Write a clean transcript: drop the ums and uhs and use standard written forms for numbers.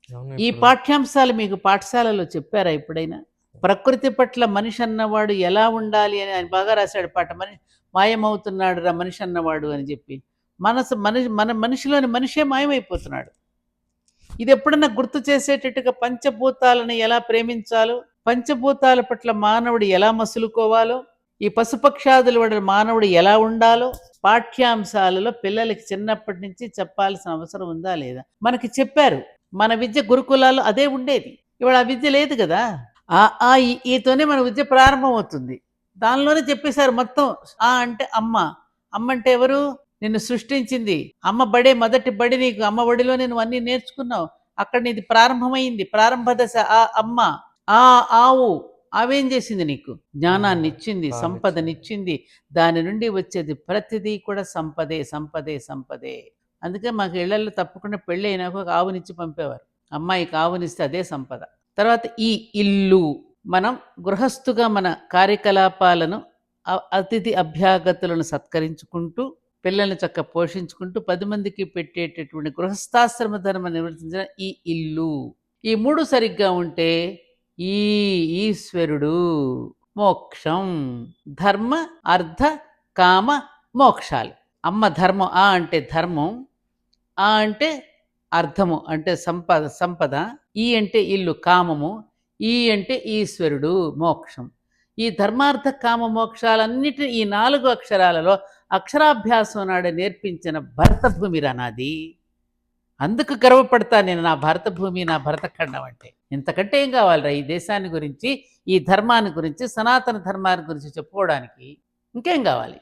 అవును. ఈ ఇప్పుడు పాఠ్యాంశాలు మీకు పాఠశాలలో చెప్పారా ఎప్పుడైనా? ప్రకృతి పట్ల మనిషి అన్నవాడు ఎలా ఉండాలి అని ఆయన బాగా రాశాడు పాట. మాయమవుతున్నాడు రా మనిషి అన్నవాడు అని చెప్పి. మన మనిషిలోని మనిషే మాయమైపోతున్నాడు. ఇది ఎప్పుడన్నా గుర్తు చేసేటట్టుగా పంచభూతాలను ఎలా ప్రేమించాలో, పంచభూతాల పట్ల మానవుడు ఎలా మసులుకోవాలో, ఈ పశుపక్షాదుల వల్ల మానవుడు ఎలా ఉండాలో పాఠ్యాంశాలలో పిల్లలకి చిన్నప్పటి నుంచి చెప్పాల్సిన అవసరం ఉందా లేదా? మనకి చెప్పారు. మన విద్య గురుకులాల్లో అదే ఉండేది. ఇవాళ ఆ విద్య లేదు కదా! ఆ ఆ ఈతోనే మన విద్య ప్రారంభం అవుతుంది. దానిలోనే చెప్పేశారు మొత్తం. ఆ అంటే అమ్మ. అమ్మ అంటే ఎవరు? నిన్ను సృష్టించింది. అమ్మ బడే మొదటి బడి నీకు. అమ్మ ఒడిలోనే నువ్వు అన్నీ నేర్చుకున్నావు. అక్కడ నీది ప్రారంభమైంది. ప్రారంభ దశ ఆ అమ్మ. ఆ ఆవు. ఆవేం చేసింది నీకు? జ్ఞానాన్ని ఇచ్చింది, పాలిచ్చింది. సంపదనిచ్చింది. దాని నుండి వచ్చేది ప్రతిదీ కూడా సంపదే, సంపదే, సంపదే. అందుకే మాకు ఇళ్లల్లో తప్పకుండా పెళ్ళి అయినాక ఒక ఆవునిచ్చి పంపేవారు. అమ్మాయికి ఆవునిస్తే అదే సంపద. తర్వాత ఈ ఇల్లు. మనం గృహస్థుగా మన కార్యకలాపాలను అతిథి అభ్యాగతులను సత్కరించుకుంటూ పిల్లల్ని చక్కగా పోషించుకుంటూ 10 మందికి పెట్టేటటువంటి గృహస్థాశ్రమ ధర్మ నిర్వర్తించిన ఈ ఇల్లు. ఈ 3 సరిగ్గా ఉంటే ఈ ఈశ్వరుడు మోక్షం. ధర్మ, అర్థ, కామ, మోక్షాలు. అమ్మ ధర్మం. ఆ అంటే ధర్మం. ఆ అంటే అర్థము అంటే సంపద సంపద. ఈ అంటే ఇల్లు కామము. ఈ అంటే ఈశ్వరుడు మోక్షం. ఈ ధర్మార్థ కామ మోక్షాలన్నిటి ఈ 4 అక్షరాలలో అక్షరాభ్యాసం నాడు నేర్పించిన భరత భూమిరా నాది. అందుకు గర్వపడతా నేను నా భరత భూమి, నా భరతఖండం అంటే. ఇంతకంటే ఏం కావాలిరా ఈ దేశాన్ని గురించి, ఈ ధర్మాన్ని గురించి, సనాతన ధర్మాన్ని గురించి చెప్పుకోవడానికి? ఇంకేం కావాలి?